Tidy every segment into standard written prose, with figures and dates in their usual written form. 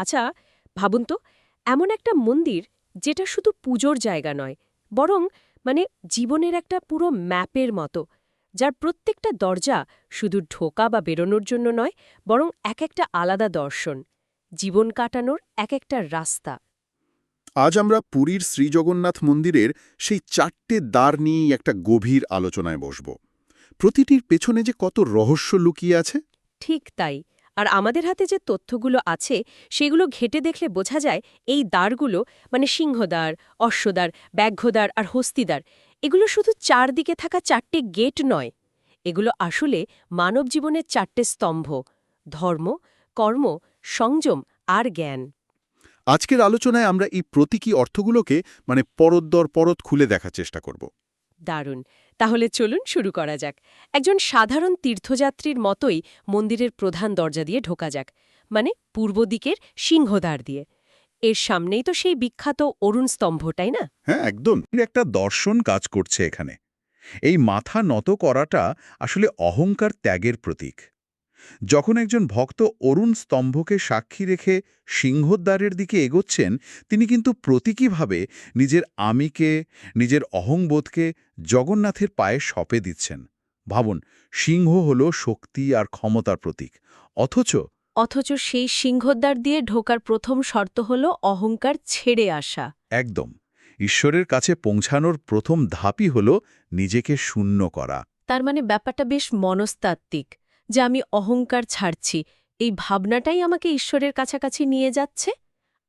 আচ্ছা, ভাবুন তো, এমন একটা মন্দির যেটা শুধু পুজোর জায়গা নয়, বরং জীবনের একটা পুরো ম্যাপের মতো, যার প্রত্যেকটা দরজা শুধু ঢোকা বা বেরোনোর জন্য নয়, বরং এক একটা আলাদা দর্শন, জীবন কাটানোর এক একটা রাস্তা। আজ আমরা পুরীর শ্রীজগন্নাথ মন্দিরের সেই 4টে দ্বার নিয়েই একটা গভীর আলোচনায় বসব। প্রতিটির পেছনে যে কত রহস্য লুকিয়ে আছে। ঠিক তাই। আর আমাদের হাতে যে তথ্যগুলো আছে সেগুলো ঘেঁটে দেখলে বোঝা যায় এই দ্বারগুলো সিংহদ্বার, অশ্বদ্বার, ব্যাঘ্রদ্বার আর হস্তিদ্বার, এগুলো শুধু চারদিকে থাকা 4টে গেট নয়। এগুলো আসলে মানব জীবনের 4টে স্তম্ভ: ধর্ম, কর্ম, সংযম আর জ্ঞান। আজকের আলোচনায় আমরা এই প্রতীকী অর্থগুলোকে পরত দর পরত খুলে দেখার চেষ্টা করব। দারুণ। তাহলে চলুন শুরু করা যাক। একজন সাধারণ তীর্থযাত্রীর মতোই মন্দিরের প্রধান দরজা দিয়ে ঢোকা যাক, পূর্ব দিকের সিংহদ্বার দিয়ে। এর সামনেই তো সেই বিখ্যাত অরুণ স্তম্ভ, তাই না? হ্যাঁ, একদম একটা দর্শন কাজ করছে এখানে। এই মাথা নত করাটা আসলে অহংকার ত্যাগের প্রতীক। যখন একজন ভক্ত অরুণ স্তম্ভকে সাক্ষী রেখে সিংহদ্বারের দিকে এগোচ্ছেন, তিনি কিন্তু প্রতীকীভাবে নিজের আমিকে, নিজের অহংবোধকে জগন্নাথের পায়ে সঁপে দিচ্ছেন। ভাবুন, সিংহ হল শক্তি আর ক্ষমতার প্রতীক, অথচ অথচ সেই সিংহদ্বার দিয়ে ঢোকার প্রথম শর্ত হল অহংকার ছেড়ে আসা। একদম ঈশ্বরের কাছে পৌঁছানোর প্রথম ধাপই হল নিজেকে শূন্য করা। তার ব্যাপারটা বেশ মনস্তাত্ত্বিক, যে আমি অহংকার ছাড়ছি, এই ভাবনাটাই আমাকে ঈশ্বরের কাছাকাছি নিয়ে যাচ্ছে।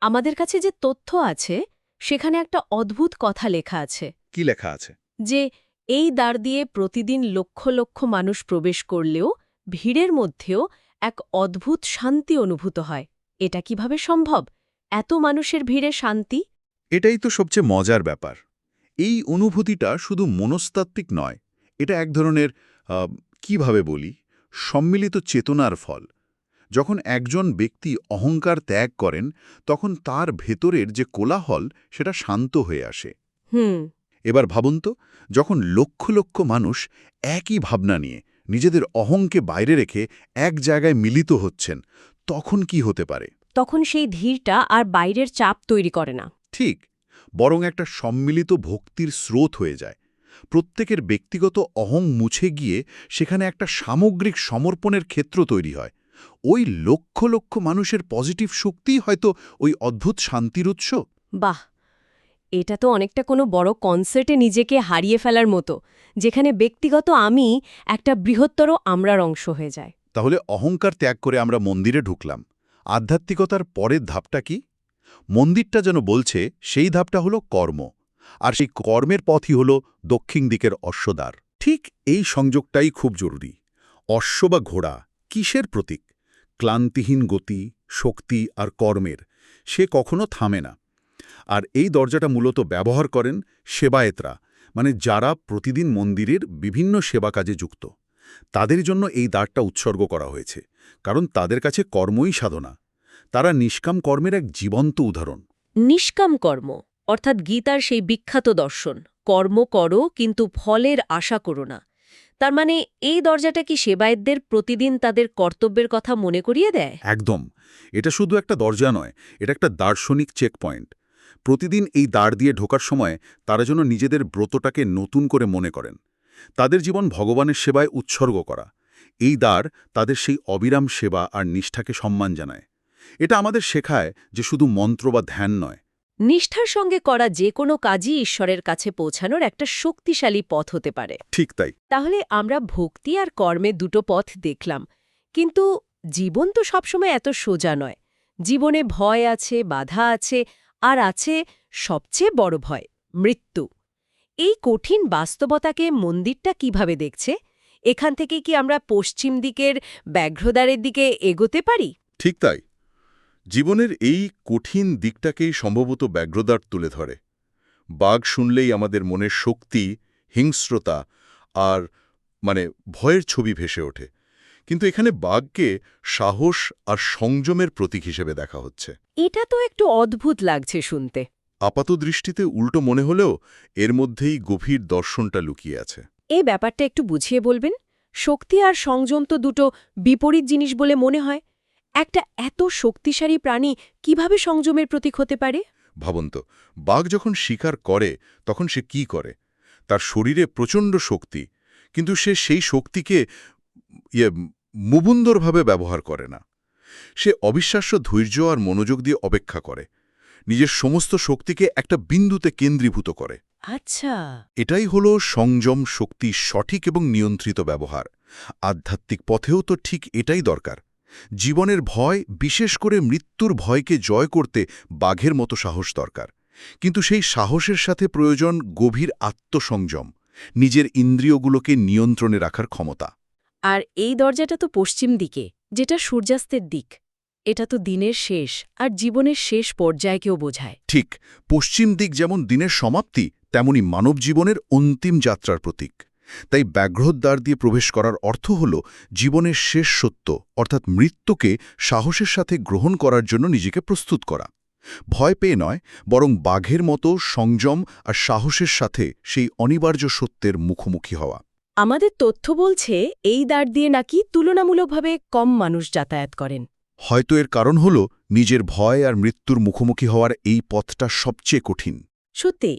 আমাদের কাছে যে তথ্য আছে সেখানে একটা অদ্ভুত কথা লেখা আছে, কি লেখা আছে? যে এই দ্বার দিয়ে প্রতিদিন লক্ষ লক্ষ মানুষ প্রবেশ করলেও ভিড়ের মধ্যেও এক অদ্ভুত শান্তি অনুভূত হয়। এটা কিভাবে সম্ভব, এত মানুষের ভিড়ে শান্তি? এটাই তো সবচেয়ে মজার ব্যাপার। এই অনুভূতিটা শুধু মনস্তাত্ত্বিক নয়, এটা এক ধরনের কিভাবে বলি, সম্মিলিত চেতনার ফল। যখন একজন ব্যক্তি অহংকার ত্যাগ করেন, তখন তার ভেতরের যে কোলাহল সেটা শান্ত হয়ে আসে। হুম। এবার ভাবুন তো, যখন লক্ষ লক্ষ মানুষ একই ভাবনা নিয়ে নিজেদের অহংকে বাইরে রেখে এক জায়গায় মিলিত হচ্ছেন, তখন কি হতে পারে? তখন সেই ধীরটা আর বাইরের চাপ তৈরি করে না। ঠিক, বরং একটা সম্মিলিত ভক্তির স্রোত হয়ে যায়। প্রত্যেকের ব্যক্তিগত অহং মুছে গিয়ে সেখানে একটা সামগ্রিক সমর্পণের ক্ষেত্র তৈরি হয়। ওই লক্ষ লক্ষ মানুষের পজিটিভ শক্তিই হয়তো ওই অদ্ভুত শান্তির উৎস। বাহ, এটা তো অনেকটা কোনো বড় কনসার্টে নিজেকে হারিয়ে ফেলার মতো, যেখানে ব্যক্তিগত আমি একটা বৃহত্তর আমরার অংশ হয়ে যায়। তাহলে অহংকার ত্যাগ করে আমরা মন্দিরে ঢুকলাম। আধ্যাত্মিকতার পরের ধাপটা কি? মন্দিরটা যেন বলছে সেই ধাপটা হলো কর্ম, আর সেই কর্মের পথই হলো দক্ষিণ দিকের অশ্বদ্বার। ঠিক এই সংযোগটাই খুব জরুরি। অশ্ব বা ঘোড়া কিসের প্রতীক? ক্লান্তিহীন গতি, শক্তি আর কর্মের। সে কখনো থামে না। আর এই দরজাটা মূলত ব্যবহার করেন সেবায়েতরা, যারা প্রতিদিন মন্দিরের বিভিন্ন সেবা কাজে যুক্ত। তাদের জন্য এই দ্বারটা উৎসর্গ করা হয়েছে, কারণ তাদের কাছে কর্মই সাধনা। তারা নিষ্কাম কর্মের এক জীবন্ত উদাহরণ। নিষ্কাম কর্ম, অর্থাৎ গীতার সেই বিখ্যাত দর্শন, কর্ম করো কিন্তু ফলের আশা করো না। তার এই দরজাটা কি সেবায়েতদের প্রতিদিন তাদের কর্তব্যের কথা মনে করিয়ে দেয়? একদম। এটা শুধু একটা দরজা নয়, এটা একটা দার্শনিক চেকপয়েন্ট। প্রতিদিন এই দ্বার দিয়ে ঢোকার সময় তারা যেন নিজেদের ব্রতটাকে নতুন করে মনে করেন, তাদের জীবন ভগবানের সেবায় উৎসর্গ করা। এই দ্বার তাদের সেই অবিরাম সেবা আর নিষ্ঠাকে সম্মান জানায়। এটা আমাদের শেখায় যে শুধু মন্ত্র বা ধ্যান নয়, নিষ্ঠার সঙ্গে করা যে কোনো কাজই ঈশ্বরের কাছে পৌঁছানোর একটা শক্তিশালী পথ হতে পারে। ঠিক তাই। তাহলে আমরা ভক্তি আর কর্মে দুটো পথ দেখলাম, কিন্তু জীবন তো সবসময় এত সোজা নয়। জীবনে ভয় আছে, বাধা আছে, আর আছে সবচেয়ে বড় ভয়, মৃত্যু। এই কঠিন বাস্তবতাকে মন্দিরটা কিভাবে দেখছে? এখান থেকে কি আমরা পশ্চিম দিকের ব্যাঘ্রদ্বারের দিকে এগোতে পারি? ঠিক তাই। জীবনের এই কঠিন দিকটাকেই সম্ভবত ব্যাঘ্রদ্বার তুলে ধরে। বাঘ শুনলেই আমাদের মনের শক্তি, হিংস্রতা আর ভয়ের ছবি ভেসে ওঠে। কিন্তু এখানে বাঘকে সাহস আর সংযমের প্রতীক হিসেবে দেখা হচ্ছে। এটা তো একটু অদ্ভুত লাগছে শুনতে। আপাতদৃষ্টিতে উল্টো মনে হলেও এর মধ্যেই গভীর দর্শনটা লুকিয়ে আছে। এই ব্যাপারটা একটু বুঝিয়ে বলবেন? শক্তি আর সংযম তো দুটো বিপরীত জিনিস বলে মনে হয়। একটা এত শক্তিশালী প্রাণী কিভাবে সংযমের প্রতীক হতে পারে? ভাবুন তো, বাঘ যখন শিকার করে তখন সে কি করে? তার শরীরে প্রচণ্ড শক্তি, কিন্তু সে সেই শক্তিকে মুবুন্দরভাবে ব্যবহার করে না। সে অবিশ্বাস্য ধৈর্য আর মনোযোগ দিয়ে অপেক্ষা করে, নিজের সমস্ত শক্তিকে একটা বিন্দুতে কেন্দ্রীভূত করে। আচ্ছা। এটাই হলো সংযম, শক্তির সঠিক এবং নিয়ন্ত্রিত ব্যবহার। আধ্যাত্মিক পথেও তো ঠিক এটাই দরকার। জীবনের ভয়, বিশেষ করে মৃত্যুর ভয়কে জয় করতে বাঘের মতো সাহস দরকার, কিন্তু সেই সাহসের সাথে প্রয়োজন গভীর আত্মসংযম, নিজের ইন্দ্রিয়গুলোকে নিয়ন্ত্রণে রাখার ক্ষমতা। আর এই দরজাটা তো পশ্চিম দিকে, যেটা সূর্যাস্তের দিক। এটা তো দিনের শেষ আর জীবনের শেষ পর্যায়কেও বোঝায়। ঠিক, পশ্চিম দিক যেমন দিনের সমাপ্তি, তেমনি মানব জীবনের অন্তিম যাত্রার প্রতীক। তাই ব্যাঘ্রোদ্বার দিয়ে প্রবেশ করার অর্থ হল জীবনের শেষ সত্য, অর্থাৎ মৃত্যুকে সাহসের সাথে গ্রহণ করার জন্য নিজেকে প্রস্তুত করা। ভয় পেয়ে নয়, বরং বাঘের মতো সংযম আর সাহসের সাথে সেই অনিবার্য সত্যের মুখোমুখি হওয়া। আমাদের তথ্য বলছে এই দ্বার দিয়ে নাকি তুলনামূলকভাবে কম মানুষ যাতায়াত করেন। হয়তো এর কারণ হল নিজের ভয় আর মৃত্যুর মুখোমুখি হওয়ার এই পথটা সবচেয়ে কঠিন। সত্যি,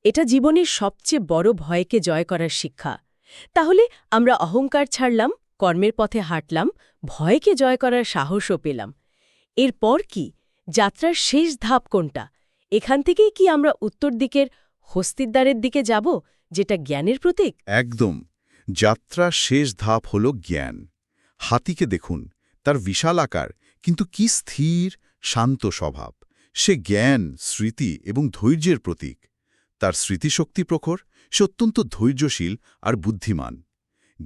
এটা জীবনের সবচেয়ে বড় ভয়কে জয় করার শিক্ষা। তাহলে আমরা অহংকার ছাড়লাম, কর্মের পথে হাঁটলাম, ভয়কে জয় করার সাহসও পেলাম। এরপর কি? যাত্রার শেষ ধাপ কোনটা? এখান থেকেই কি আমরা উত্তর দিকের হস্তিদ্বারের দিকে যাব, যেটা জ্ঞানের প্রতীক? একদম। যাত্রার শেষ ধাপ হল জ্ঞান। হাতিকে দেখুন, তার বিশাল আকার, কিন্তু কি স্থির, শান্ত স্বভাব। সে জ্ঞান, স্মৃতি এবং ধৈর্যের প্রতীক। তার স্মৃতিশক্তি প্রখর, সে অত্যন্ত ধৈর্যশীল আর বুদ্ধিমান।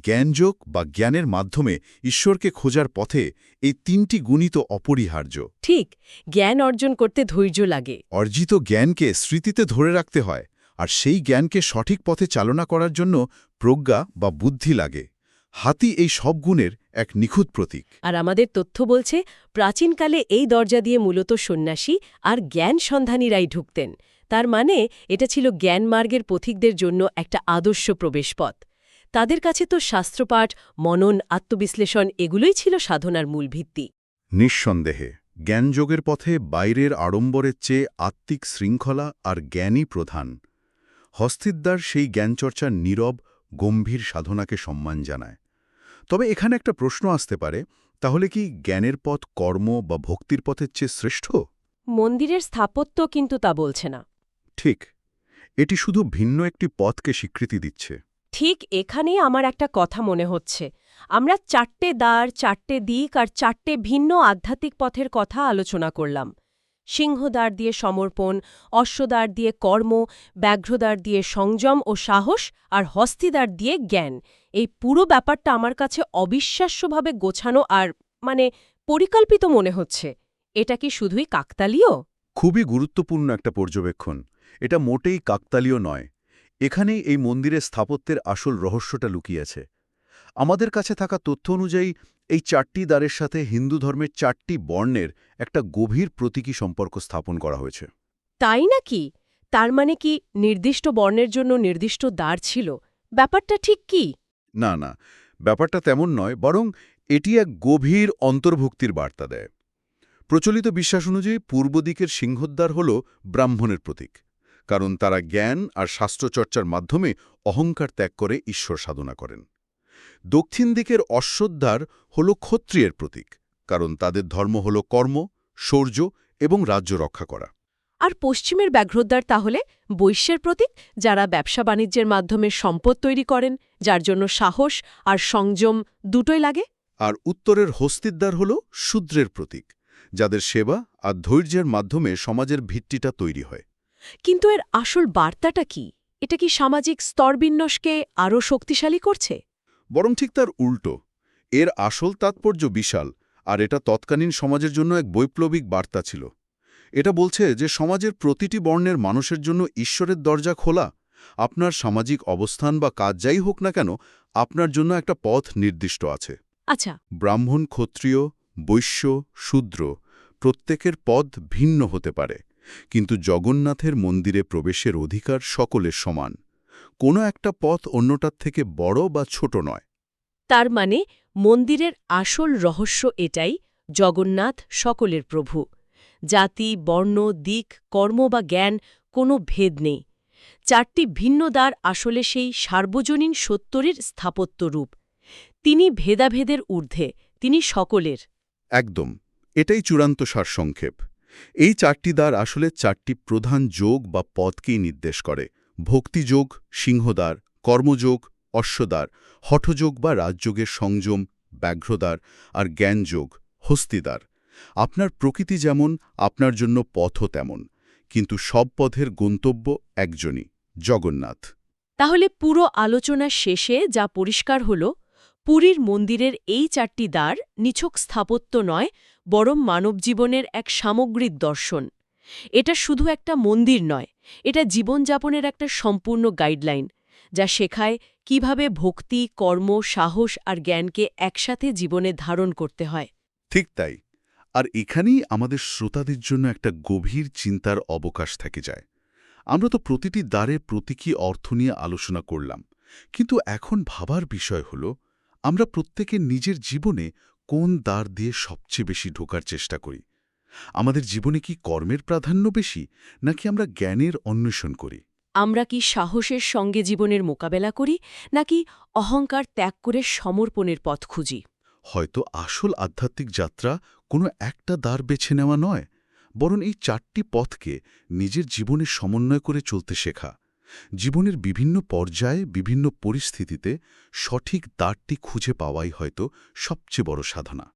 জ্ঞানযোগ বা জ্ঞানের মাধ্যমে ঈশ্বরকে খোঁজার পথে এই তিনটি গুণই তো অপরিহার্য। ঠিক, জ্ঞান অর্জন করতে ধৈর্য লাগে। অর্জিত জ্ঞানকে স্মৃতিতে ধরে রাখতে হয়, আর সেই জ্ঞানকে সঠিক পথে চালনা করার জন্য প্রজ্ঞা বা বুদ্ধি লাগে। হাতি এই সব গুণের এক নিখুঁত প্রতীক। আর আমাদের তথ্য বলছে প্রাচীনকালে এই দরজা দিয়ে মূলত সন্ন্যাসী আর জ্ঞান সন্ধানীরাই ঢুকতেন। তার মানে এটা ছিল জ্ঞানমার্গের পথিকদের জন্য একটা আদর্শ প্রবেশপথ। তাদের কাছে তো শাস্ত্রপাঠ, মনন, আত্মবিশ্লেষণ এগুলোই ছিল সাধনার মূল ভিত্তি। নিঃসন্দেহে জ্ঞানযোগের পথে বাইরের আড়ম্বরের চেয়ে আত্মিক শৃঙ্খলা আর জ্ঞানই প্রধান। হস্তিদ্বার সেই জ্ঞানচর্চার নীরব, গম্ভীর সাধনাকে সম্মান জানায়। তবে এখানে একটা প্রশ্ন আসতে পারে, তাহলে কি জ্ঞানের পথ কর্ম বা ভক্তির পথের চেয়ে শ্রেষ্ঠ? মন্দিরের স্থাপত্য কিন্তু তা বলছে না। ঠিক, এটি শুধু ভিন্ন একটি পথকে স্বীকৃতি দিচ্ছে। ঠিক এখানেই আমার একটা কথা মনে হচ্ছে। আমরা 4টে দ্বার, 4টে দিক আর 4টে ভিন্ন আধ্যাত্মিক পথের কথা আলোচনা করলাম। সিংহদ্বার দিয়ে সমর্পণ, অশ্বদ্বার দিয়ে কর্ম, ব্যাঘ্রদ্বার দিয়ে সংযম ও সাহস, আর হস্তিদ্বার দিয়ে জ্ঞান। এই পুরো ব্যাপারটা আমার কাছে অবিশ্বাস্যভাবে গোছানো আর পরিকল্পিত মনে হচ্ছে। এটা কি শুধুই কাকতালীয়? খুবই গুরুত্বপূর্ণ একটা পর্যবেক্ষণ। এটা মোটেই কাকতালীয় নয়। এখানেই এই মন্দিরের স্থাপত্যের আসল রহস্যটা লুকিয়ে আছে। আমাদের কাছে থাকা তথ্য অনুযায়ী এই 4টি দ্বারের সাথে হিন্দু ধর্মের 4টি বর্ণের একটা গভীর প্রতীকী সম্পর্ক স্থাপন করা হয়েছে। তাই নাকি? তার মানে কি নির্দিষ্ট বর্ণের জন্য নির্দিষ্ট দ্বার ছিল? ব্যাপারটা ঠিক কি? না না, ব্যাপারটা তেমন নয়, বরং এটি এক গভীর অন্তর্ভুক্তির বার্তা দেয়। প্রচলিত বিশ্বাস অনুযায়ী পূর্ব দিকের সিংহদ্বার হল ব্রাহ্মণের প্রতীক, কারণ তারা জ্ঞান আর শাস্ত্রচর্চার মাধ্যমে অহংকার ত্যাগ করে ঈশ্বর সাধনা করেন। দক্ষিণ দিকের অশ্বদ্বার হল ক্ষত্রিয়ের প্রতীক, কারণ তাদের ধর্ম হল কর্ম, শৌর্য এবং রাজ্য রক্ষা করা। আর পশ্চিমের ব্যাঘ্রদ্বার তাহলে বৈশ্যের প্রতীক, যারা ব্যবসা বাণিজ্যের মাধ্যমে সম্পদ তৈরি করেন, যার জন্য সাহস আর সংযম দুটোই লাগে। আর উত্তরের হস্তিদ্বার হল শূদ্রের প্রতীক, যাদের সেবা আর ধৈর্যের মাধ্যমে সমাজের ভিত্তিটা তৈরি হয়। কিন্তু এর আসল বার্তাটা কি? এটা কি সামাজিক স্তরবিন্যাসকে আরও শক্তিশালী করছে? বরং ঠিক তার উল্টো। এর আসল তাৎপর্য বিশাল, আর এটা তৎকালীন সমাজের জন্য এক বৈপ্লবিক বার্তা ছিল। এটা বলছে যে সমাজের প্রতিটি বর্ণের মানুষের জন্য ঈশ্বরের দরজা খোলা। আপনার সামাজিক অবস্থান বা কাজ যাই হোক না কেন, আপনার জন্য একটা পথ নির্দিষ্ট আছে। আচ্ছা। ব্রাহ্মণ, ক্ষত্রিয়, বৈশ্য, শূদ্র প্রত্যেকের পথ ভিন্ন হতে পারে, কিন্তু জগন্নাথের মন্দিরে প্রবেশের অধিকার সকলের সমান। কোনো একটা পথ অন্যটার থেকে বড় বা ছোট নয়। তার মানে মন্দিরের আসল রহস্য এটাই, জগন্নাথ সকলের প্রভু। জাতি, বর্ণ, দিক, কর্ম বা জ্ঞান কোনো ভেদ নেই। 4টি ভিন্ন দ্বার আসলে সেই সার্বজনীন সত্যের স্থাপত্য রূপ। তিনি ভেদাভেদের ঊর্ধ্বে, তিনি সকলের। একদম, এটাই চূড়ান্ত সারসংক্ষেপ। এই 4টি দ্বার আসলে 4টি প্রধান যোগ বা পথকেই নির্দেশ করে: ভক্তিযোগ, সিংহদ্বার; কর্মযোগ, অশ্বদ্বার; হঠযোগ বা রাজযোগের সংযম, ব্যাঘ্রদ্বার; আর জ্ঞানযোগ, হস্তিদ্বার। আপনার প্রকৃতি যেমন, আপনার জন্য পথও তেমন, কিন্তু সব পথের গন্তব্য একজনই, জগন্নাথ। তাহলে পুরো আলোচনা শেষে যা পরিষ্কার হল, পুরীর মন্দিরের এই 4টি দ্বার নিছক স্থাপত্য নয়, বরং মানবজীবনের এক সামগ্রিক দর্শন। এটা শুধু একটা মন্দির নয়, এটা জীবনযাপনের একটা সম্পূর্ণ গাইডলাইন, যা শেখায় কিভাবে ভক্তি, কর্ম, সাহস আর জ্ঞানকে একসাথে জীবনে ধারণ করতে হয়। ঠিক তাই। আর এখানেই আমাদের শ্রোতাদের জন্য একটা গভীর চিন্তার অবকাশ থেকে যায়। আমরা তো প্রতিটি দ্বারের প্রতীকী অর্থ নিয়ে আলোচনা করলাম, কিন্তু এখন ভাবার বিষয় হল, আমরা প্রত্যেকে নিজের জীবনে কোন দ্বার দিয়ে সবচেয়ে বেশি ঢোকার চেষ্টা করি। আমাদের জীবনে কি কর্মের প্রাধান্য বেশি, নাকি আমরা জ্ঞানের অন্বেষণ করি? আমরা কি সাহসের সঙ্গে জীবনের মোকাবেলা করি, নাকি অহংকার ত্যাগ করে সমর্পণের পথ খুঁজি? হয়তো আসল আধ্যাত্মিক যাত্রা কোনো একটা দ্বার বেছে নেওয়া নয়, বরং এই 4টি পথকে নিজের জীবনে সমন্বয় করে চলতে শেখা। জীবনের বিভিন্ন পর্যায়ে, বিভিন্ন পরিস্থিতিতে সঠিক দ্বারটি খুঁজে পাওয়াই হয়তো সবচেয়ে বড় সাধনা।